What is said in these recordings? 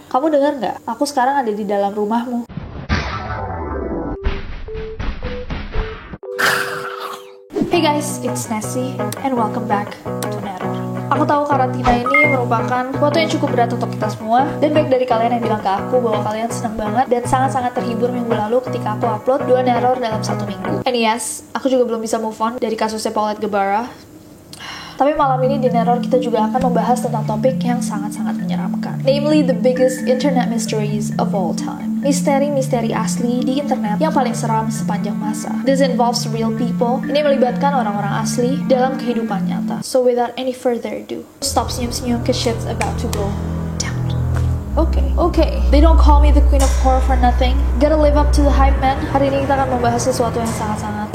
Kamu dengar nggak? Aku sekarang ada di dalam rumahmu. Hey guys, it's Nessie, and welcome back to Neror. Aku tahu karantina ini merupakan waktu yang cukup berat untuk kita semua, dan baik dari kalian yang bilang ke aku bahwa kalian senang banget dan sangat-sangat terhibur minggu lalu ketika aku upload 2 Neror dalam 1 minggu. And yes, aku juga belum bisa move on dari kasusnya Paulette Guevara. Tapi malam ini di Neror kita juga akan membahas tentang topik yang sangat-sangat menyeramkan. Namely, the biggest internet mysteries of all time. Misteri-misteri asli di internet yang paling seram sepanjang masa. This involves real people. Ini melibatkan orang-orang asli dalam kehidupan nyata. So without any further ado, stop senyum-senyum cause shit's about to go down. Okay. They don't call me the queen of horror for nothing. Gotta live up to the hype, man. Hari ini kita akan membahas sesuatu yang sangat-sangat...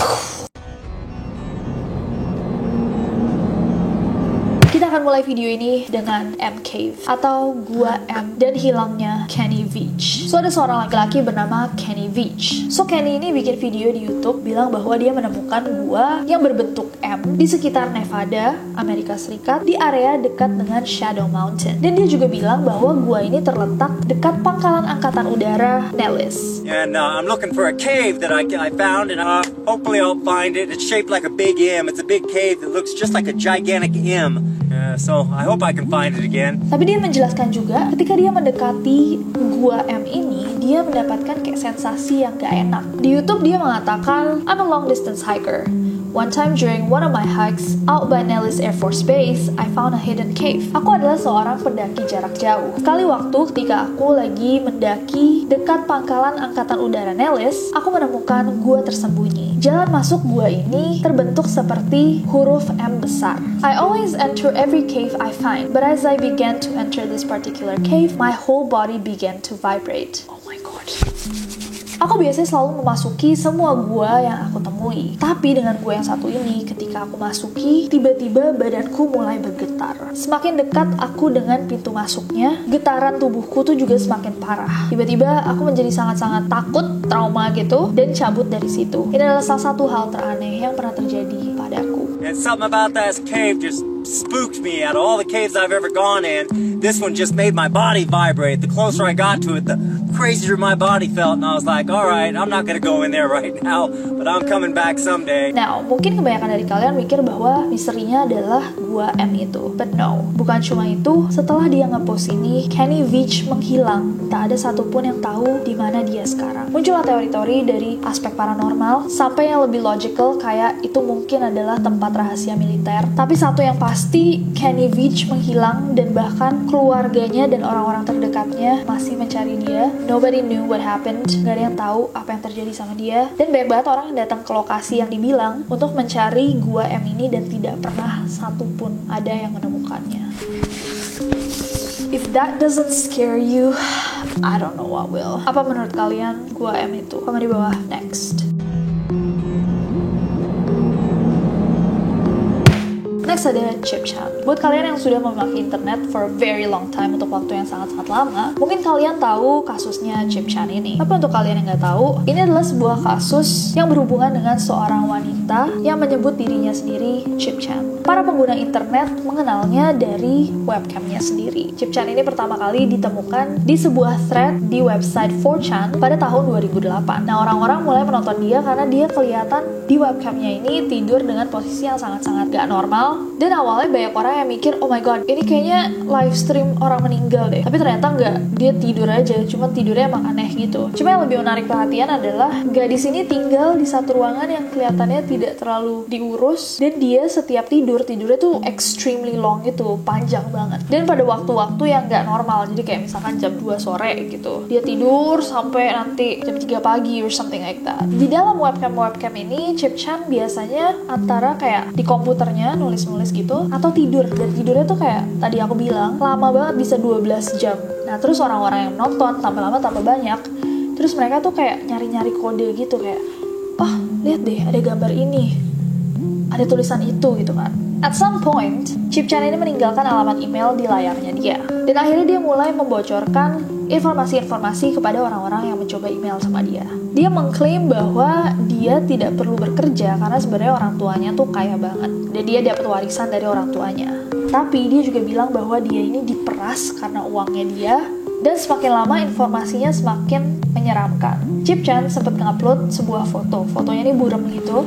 Kita akan mulai video ini dengan M Cave atau Gua M dan hilangnya Kenny Veach. So ada seorang laki-laki bernama Kenny Veach. So Kenny ini bikin video di YouTube bilang bahwa dia menemukan gua yang berbentuk M di sekitar Nevada, Amerika Serikat, di area dekat dengan Shadow Mountain. Dan dia juga bilang bahwa gua ini terletak dekat pangkalan angkatan udara Nellis. And I'm looking for a cave that I found, and hopefully I'll find it. It's shaped like a big M. It's a big cave that looks just like a gigantic M. So I hope I can find it again. Tapi dia menjelaskan juga ketika dia mendekati gua M ini, dia mendapatkan kayak sensasi yang gak enak. Di YouTube dia mengatakan, I'm a long distance hiker. One time during one of my hikes out by Nellis Air Force Base, I found a hidden cave. Aku adalah seorang pendaki jarak jauh. Sekali waktu ketika aku lagi mendaki dekat pangkalan angkatan udara Nellis, aku menemukan gua tersembunyi. Jalan masuk gua ini terbentuk seperti huruf M besar. I always enter every cave I find, but as I began to enter this particular cave, my whole body began to vibrate. Oh my god. Aku biasanya selalu memasuki semua gua yang aku temui. Tapi dengan gua yang satu ini, ketika aku masuki, tiba-tiba badanku mulai bergetar. Semakin dekat aku dengan pintu masuknya, getaran tubuhku tuh juga semakin parah. Tiba-tiba aku menjadi sangat-sangat takut, trauma gitu, dan cabut dari situ. Ini adalah salah satu hal teraneh yang pernah terjadi padaku. And something about that cave just spooked me. Out of all the caves I've ever gone in, this one just made my body vibrate. The closer I got to it, the crazier my body felt, and I was like, alright, I'm not gonna go in there right now, but I'm coming back someday. Now, mungkin kebanyakan dari kalian mikir bahwa misterinya adalah gua M itu. But no, bukan cuma itu. Setelah dia ngepost ini, Kenny Veach menghilang. Tak ada satupun yang tahu di mana dia sekarang. Muncullah teori-teori dari aspek paranormal sampai yang lebih logical kayak itu mungkin adalah tempat rahasia militer. Tapi satu yang pasti, Kenny Veach menghilang dan bahkan keluarganya dan orang-orang terdekatnya masih mencari dia. Nobody knew what happened. Gak ada yang tahu apa yang terjadi sama dia. Dan banyak banget orang yang datang ke lokasi yang dibilang untuk mencari gua M ini dan tidak pernah satupun ada yang menemukannya. If that doesn't scare you, I don't know what will. Apa menurut kalian gua M itu? Komen di bawah. Next. Next ada Chip Chan. Buat kalian yang sudah memakai internet for a very long time, untuk waktu yang sangat-sangat lama, mungkin kalian tahu kasusnya Chip Chan ini. Tapi untuk kalian yang nggak tahu, ini adalah sebuah kasus yang berhubungan dengan seorang wanita yang menyebut dirinya sendiri Chip Chan. Para pengguna internet mengenalnya dari webcamnya sendiri. Chip Chan ini pertama kali ditemukan di sebuah thread di website 4chan pada tahun 2008. Nah, orang-orang mulai menonton dia karena dia kelihatan di webcamnya ini tidur dengan posisi yang sangat-sangat gak normal. Dan awalnya banyak orang yang mikir, oh my god, ini kayaknya live stream orang meninggal deh. Tapi ternyata enggak, dia tidur aja, cuma tidurnya emang aneh gitu. Cuma yang lebih menarik perhatian adalah gadis ini tinggal di satu ruangan yang kelihatannya tidak terlalu diurus, dan dia setiap tidurnya tuh extremely long gitu, panjang banget. Dan pada waktu-waktu yang enggak normal, jadi kayak misalkan jam 2 sore gitu, dia tidur sampai nanti jam 3 pagi or something like that. Di dalam webcam ini, Chip Chan biasanya antara kayak di komputernya nulis gitu, atau tidur. Dan tidurnya tuh kayak tadi aku bilang lama banget, bisa 12 jam. Nah terus orang-orang yang nonton tambah lama tambah banyak, terus mereka tuh kayak nyari-nyari kode gitu, kayak oh lihat deh ada gambar ini, ada tulisan itu gitu kan. At some point, Chip Chan ini meninggalkan alamat email di layarnya dia, dan akhirnya dia mulai membocorkan informasi-informasi kepada orang-orang yang mencoba email sama dia. Dia mengklaim bahwa dia tidak perlu bekerja karena sebenarnya orang tuanya tuh kaya banget dan dia dapat warisan dari orang tuanya. Tapi dia juga bilang bahwa dia ini diperas karena uangnya dia Dan semakin lama informasinya semakin menyeramkan. Chip Chan sempat ngupload sebuah foto. Fotonya ini buram gitu.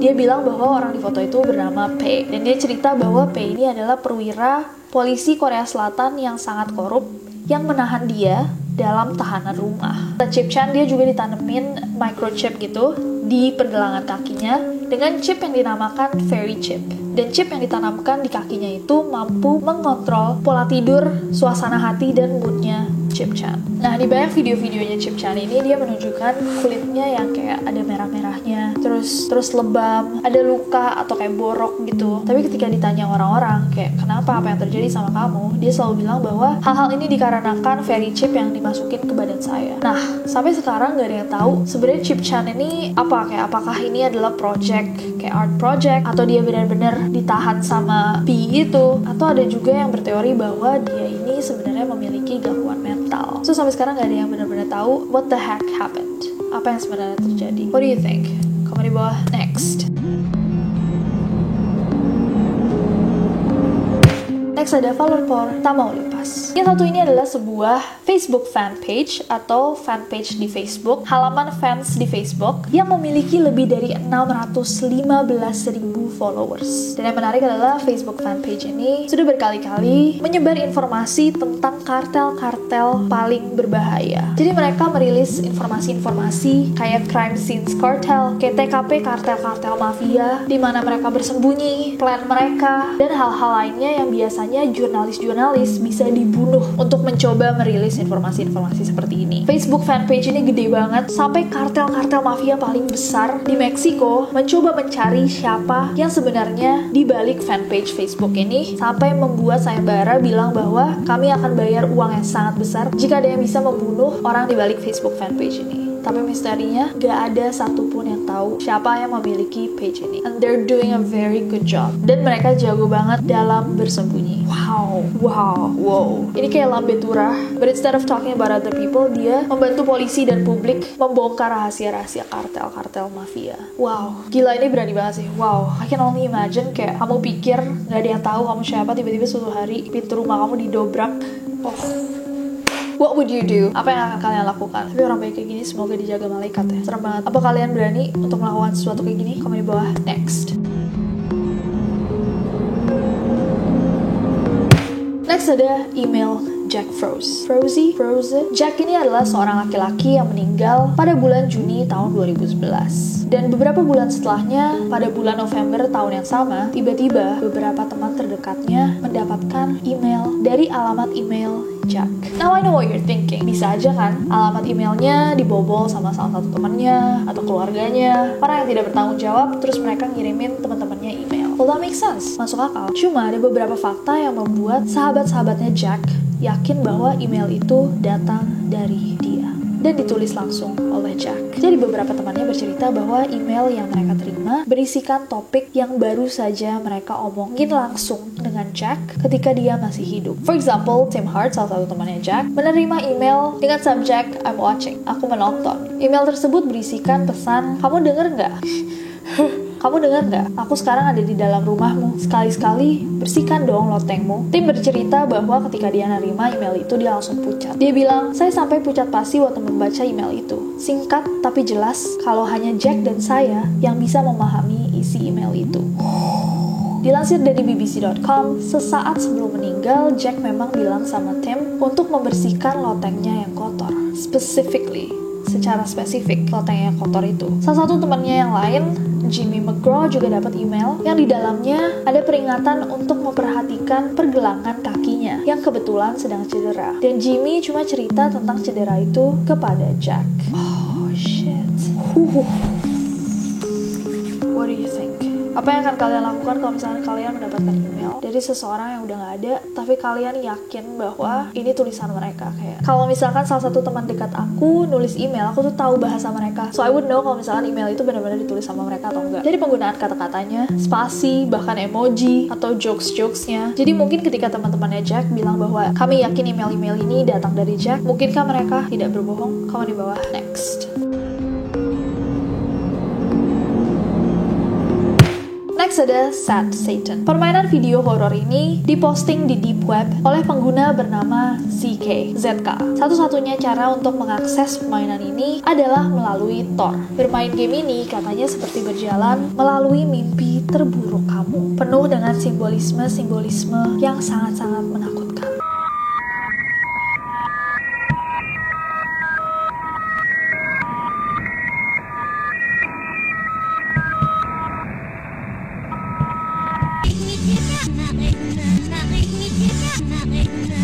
Dia bilang bahwa orang di foto itu bernama P. Dan dia cerita bahwa P ini adalah perwira polisi Korea Selatan yang sangat korup yang menahan dia dalam tahanan rumah. Chip Chan dia juga ditanemin microchip gitu di pergelangan kakinya dengan chip yang dinamakan Fairy Chip. Dan chip yang ditanamkan di kakinya itu mampu mengontrol pola tidur, suasana hati, dan moodnya Chip Chan. Nah, di banyak video-videonya Chip Chan ini dia menunjukkan kulitnya yang kayak ada merah-merahnya, terus lebam, ada luka atau kayak borok gitu. Tapi ketika ditanya orang-orang kayak kenapa, apa yang terjadi sama kamu, dia selalu bilang bahwa hal-hal ini dikarenakan Fairy Chip yang dimasukin ke badan saya. Nah, sampai sekarang gak ada yang tahu sebenarnya Chip Chan ini apa, kayak apakah ini adalah project kayak art project atau dia benar-benar ditahan sama P itu, atau ada juga yang berteori bahwa dia ini sebenarnya memiliki gangguan mental. So sampai sekarang gak ada yang benar-benar tahu what the heck happened, apa yang sebenarnya terjadi. What do you think? Komen di bawah. Next ada Valor Tamau Lepas. Yang satu ini adalah sebuah Facebook fanpage atau fanpage di Facebook, halaman fans di Facebook yang memiliki lebih dari 615.000 followers. Dan yang menarik adalah Facebook fanpage ini sudah berkali-kali menyebar informasi tentang kartel-kartel paling berbahaya. Jadi mereka merilis informasi-informasi kayak crime scenes cartel, kayak TKP kartel-kartel mafia, di mana mereka bersembunyi, plan mereka, dan hal-hal lainnya yang biasanya jurnalis-jurnalis bisa dibunuh untuk mencoba merilis informasi-informasi seperti ini. Facebook fanpage ini gede banget, sampai kartel-kartel mafia paling besar di Meksiko mencoba mencari siapa yang sebenarnya di balik fanpage Facebook ini, sampai membuat sayembara bilang bahwa kami akan bayar uang yang sangat besar jika ada yang bisa membunuh orang di balik Facebook fanpage ini. Tapi misterinya gak ada satupun yang tahu siapa yang memiliki page ini. And they're doing a very good job. Dan mereka jago banget dalam bersembunyi. Wow. Ini kayak Lambe Turah, but instead of talking about other people, dia membantu polisi dan publik membongkar rahasia-rahasia kartel-kartel mafia. Wow, gila, ini berani banget sih. Wow, I can only imagine kayak kamu pikir gak ada yang tahu kamu siapa, tiba-tiba suatu hari pintu rumah kamu didobrak. What would you do? Apa yang akan kalian lakukan? Tapi orang baik kayak gini semoga dijaga malaikat ya. Serem banget. Apa kalian berani untuk melakukan sesuatu kayak gini? Komen di bawah. Next ada email Jack Froze. Jack ini adalah seorang laki-laki yang meninggal pada bulan Juni tahun 2011. Dan beberapa bulan setelahnya, pada bulan November tahun yang sama, tiba-tiba beberapa teman terdekatnya mendapatkan email dari alamat email Jack. Now I know what you're thinking. Bisa aja kan alamat emailnya dibobol sama salah satu temannya atau keluarganya, orang yang tidak bertanggung jawab, terus mereka ngirimin teman-temannya email. Well, that makes sense. Masuk akal. Cuma ada beberapa fakta yang membuat sahabat-sahabatnya Jack yakin bahwa email itu datang dari dia dan ditulis langsung oleh Jack. Jadi beberapa temannya bercerita bahwa email yang mereka terima berisikan topik yang baru saja mereka omongin langsung dengan Jack ketika dia masih hidup. For example, Tim Hart, salah satu temannya Jack, menerima email dengan subjek I'm watching, aku menonton. Email tersebut berisikan pesan, kamu denger nggak? Kamu dengar nggak? Aku sekarang ada di dalam rumahmu. Sekali-sekali bersihkan dong lotengmu. Tim bercerita bahwa ketika dia nerima email itu, dia langsung pucat. Dia bilang, saya sampai pucat pasi waktu membaca email itu. Singkat tapi jelas, kalau hanya Jack dan saya yang bisa memahami isi email itu. Dilansir dari BBC.com, sesaat sebelum meninggal, Jack memang bilang sama Tim untuk membersihkan lotengnya yang kotor. Secara spesifik, loteng yang kotor itu. Salah satu temannya yang lain, Jimmy McGraw, juga dapat email yang di dalamnya ada peringatan untuk memperhatikan pergelangan kakinya yang kebetulan sedang cedera. Dan Jimmy cuma cerita tentang cedera itu kepada Jack. Oh shit. What do you think? Apa yang akan kalian lakukan kalau misalnya kalian mendapatkan email dari seseorang yang udah gak ada, tapi kalian yakin bahwa ini tulisan mereka? Kayak kalau misalkan salah satu teman dekat aku nulis email, aku tuh tahu bahasa mereka, so I would know kalau misalkan email itu benar-benar ditulis sama mereka atau enggak. Jadi penggunaan kata-katanya, spasi, bahkan emoji atau jokes-jokesnya. Jadi mungkin ketika teman-temannya Jack bilang bahwa kami yakin email-email ini datang dari Jack, mungkinkah mereka tidak berbohong? Komen di bawah. Next Next ada Sad Satan. Permainan video horor ini diposting di deep web oleh pengguna bernama ZK. Satu-satunya cara untuk mengakses permainan ini adalah melalui Tor. Bermain game ini katanya seperti berjalan melalui mimpi terburuk kamu, penuh dengan simbolisme-simbolisme yang sangat-sangat menakutkan.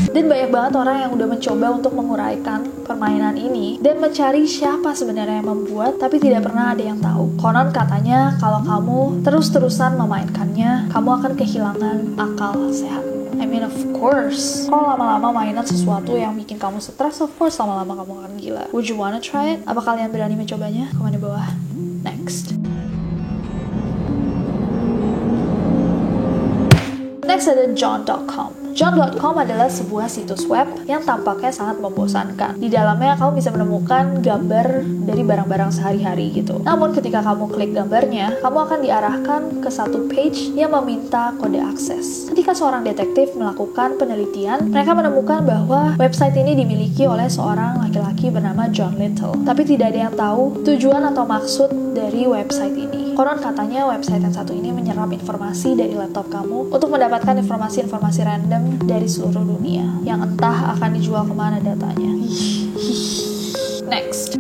Dan banyak banget orang yang udah mencoba untuk menguraikan permainan ini dan mencari siapa sebenarnya yang membuat, tapi tidak pernah ada yang tahu. Konon katanya kalau kamu terus-terusan memainkannya, kamu akan kehilangan akal sehat. I mean, of course, kalau lama-lama mainan sesuatu yang bikin kamu stres, of course lama-lama kamu akan gila. Would you wanna try it? Apa kalian berani mencobanya? Komen di bawah. Next ada John.com. John.com adalah sebuah situs web yang tampaknya sangat membosankan. Di dalamnya kamu bisa menemukan gambar dari barang-barang sehari-hari gitu. Namun ketika kamu klik gambarnya, kamu akan diarahkan ke satu page yang meminta kode akses. Ketika seorang detektif melakukan penelitian, mereka menemukan bahwa website ini dimiliki oleh seorang laki-laki bernama John Little. Tapi tidak ada yang tahu tujuan atau maksud dari website ini. Konon katanya website yang satu ini menyerap informasi dari laptop kamu untuk mendapatkan informasi-informasi random dari seluruh dunia yang entah akan dijual kemana datanya. Next.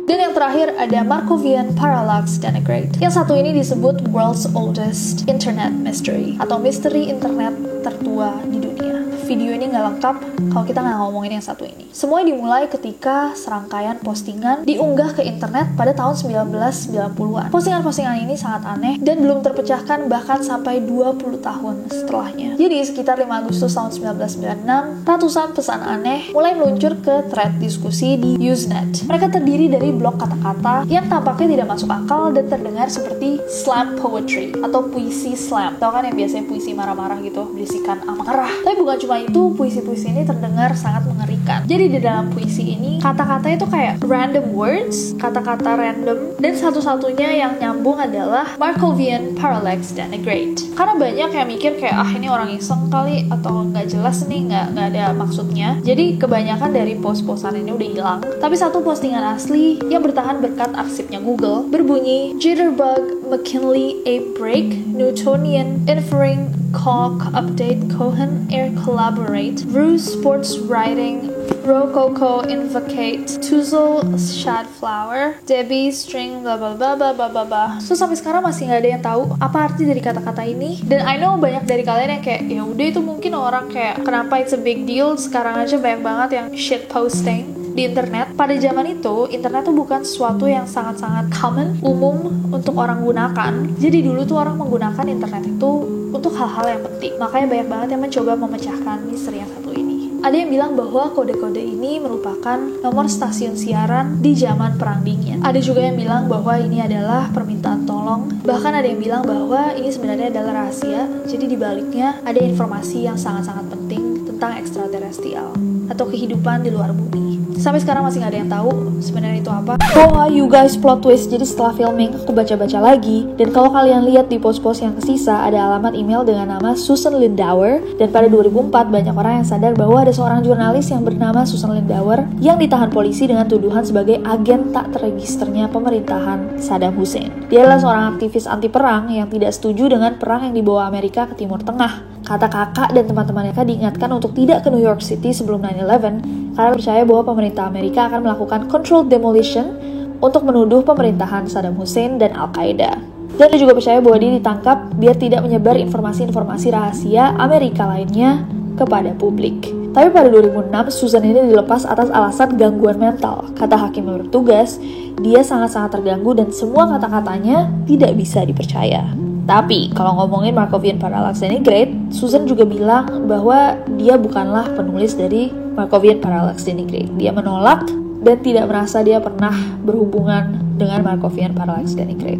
Dan yang terakhir ada Markovian Parallax Denigrate. Yang satu ini disebut World's Oldest Internet Mystery atau misteri internet tertua di dunia. Video ini nggak lengkap kalau kita nggak ngomongin yang satu ini. Semuanya dimulai ketika serangkaian postingan diunggah ke internet pada tahun 1990-an. Postingan-postingan ini sangat aneh dan belum terpecahkan bahkan sampai 20 tahun setelahnya. Jadi sekitar 5 Agustus tahun 1996, ratusan pesan aneh mulai meluncur ke thread diskusi di Usenet. Mereka terdiri dari blok kata-kata yang tampaknya tidak masuk akal dan terdengar seperti slam poetry atau puisi slam. Tahu kan yang biasanya puisi marah-marah gitu, berisikan amarah. Tapi bukan cuma itu, puisi-puisi ini terdengar sangat mengerikan. Jadi di dalam puisi ini, kata-kata itu kayak random words, kata-kata random, dan satu-satunya yang nyambung adalah Markovian Parallax Denigrate. Karena banyak yang mikir kayak, ini orang iseng kali, atau nggak jelas nih, nggak ada maksudnya. Jadi kebanyakan dari post-postan ini udah hilang. Tapi satu postingan asli yang bertahan berkat arsipnya Google berbunyi Jitterbug, McKinley, Ape Break, Newtonian, Inferring, Cock, Update, Cohen, Air Collaborate, Ruse, Sports Writing, Rococo, Invocate, Tuzzle, Shadflower, Debbie, String, bla bla bla bla bla bla. So sampai sekarang masih nggak ada yang tahu apa arti dari kata-kata ini. Dan I know banyak dari kalian yang kayak, ya udah itu mungkin orang kayak kenapa it's a big deal. Sekarang aja banyak banget yang shit posting di internet. Pada zaman itu, internet tuh bukan sesuatu yang sangat-sangat common, umum untuk orang gunakan. Jadi dulu tuh orang menggunakan internet itu untuk hal-hal yang penting. Makanya banyak banget yang mencoba memecahkan misteri yang satu ini. Ada yang bilang bahwa kode-kode ini merupakan nomor stasiun siaran di zaman Perang Dingin. Ada juga yang bilang bahwa ini adalah permintaan tolong. Bahkan ada yang bilang bahwa ini sebenarnya adalah rahasia. Jadi di baliknya ada informasi yang sangat-sangat penting tentang ekstraterestrial atau kehidupan di luar bumi. Sampai sekarang masih nggak ada yang tahu sebenarnya itu apa. Oh, you guys, plot twist. Jadi setelah filming, aku baca-baca lagi. Dan kalau kalian lihat di post-post yang kesisa, ada alamat email dengan nama Susan Lindauer. Dan pada 2004, banyak orang yang sadar bahwa ada seorang jurnalis yang bernama Susan Lindauer yang ditahan polisi dengan tuduhan sebagai agen tak terregisternya pemerintahan Saddam Hussein. Dia adalah seorang aktivis anti-perang yang tidak setuju dengan perang yang dibawa Amerika ke Timur Tengah. Kata kakak dan teman-teman mereka diingatkan untuk tidak ke New York City sebelum 9/11 karena percaya bahwa pemerintah Amerika akan melakukan controlled demolition untuk menuduh pemerintahan Saddam Hussein dan Al-Qaeda. Dan dia juga percaya bahwa dia ditangkap biar tidak menyebar informasi-informasi rahasia Amerika lainnya kepada publik. Tapi pada 2006, Susan ini dilepas atas alasan gangguan mental. Kata hakim yang bertugas, dia sangat-sangat terganggu dan semua kata-katanya tidak bisa dipercaya. Tapi, kalau ngomongin Markovian Parallax Denigrate, Susan juga bilang bahwa dia bukanlah penulis dari Markovian Parallax Denigrate. Dia menolak dan tidak merasa dia pernah berhubungan dengan Markovian Parallax Denigrate.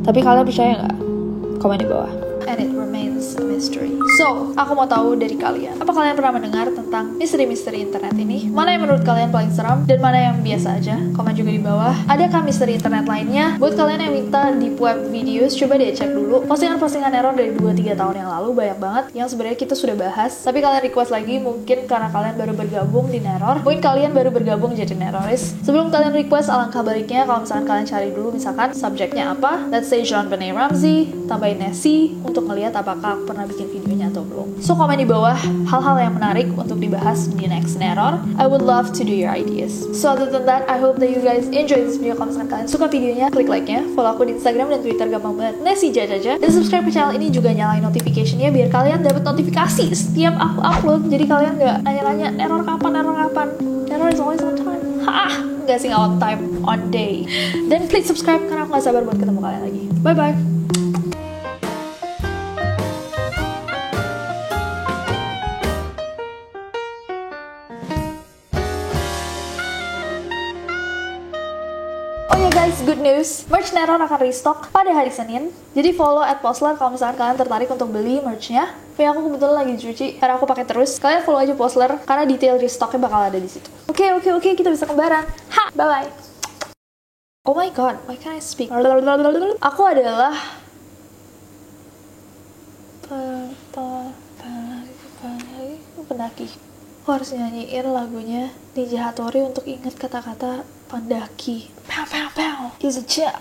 Tapi kalian percaya nggak? Komen di bawah. And it remains is a mystery. So, aku mau tahu dari kalian. Apa kalian pernah mendengar tentang misteri-misteri internet ini? Mana yang menurut kalian paling seram dan mana yang biasa aja? Komen juga di bawah. Adakah misteri internet lainnya? Buat kalian yang minta deep web videos, coba deh cek dulu. Postingan-postingan error dari 2-3 tahun yang lalu banyak banget yang sebenarnya kita sudah bahas. Tapi kalian request lagi mungkin karena kalian baru bergabung di Neror. Mungkin kalian baru bergabung jadi Neroris. Sebelum kalian request, alangkah baiknya kalau misalkan kalian cari dulu misalkan subjeknya apa. Let's say JonBenet Ramsey, tambahin Nessie untuk ngelihat apakah aku pernah bikin videonya atau belum. So komen di bawah hal-hal yang menarik untuk dibahas di next Neror. I would love to do your ideas. So other than that, I hope that you guys enjoy this video. Kalau misalkan kalian suka videonya, klik like-nya, follow aku di Instagram dan Twitter gampang banget, Nessie Jajaja, dan subscribe ke channel ini juga nyalain notification-nya biar kalian dapat notifikasi setiap aku upload. Jadi kalian nggak nanya-nanya Neror kapan. Neror is always on time. Nggak sih, nggak on time, on day. Dan klik subscribe karena aku nggak sabar buat ketemu kalian lagi. Bye bye. Oh ya guys, good news. Merch Neror akan restock pada hari Senin. Jadi follow @Posler kalau misalkan kalian tertarik untuk beli merchnya. Tapi aku kebetulan lagi dicuci karena aku pakai terus. Kalian follow aja Posler karena detail restocknya bakal ada di situ. Oke, kita bisa kembaran. Bye bye. Oh my god, why can't I speak? Aku adalah pendaki. Aku harus nyanyiin lagunya Ninja Hattori untuk ingat kata-kata pendaki. Pow pow pow. He's a chap.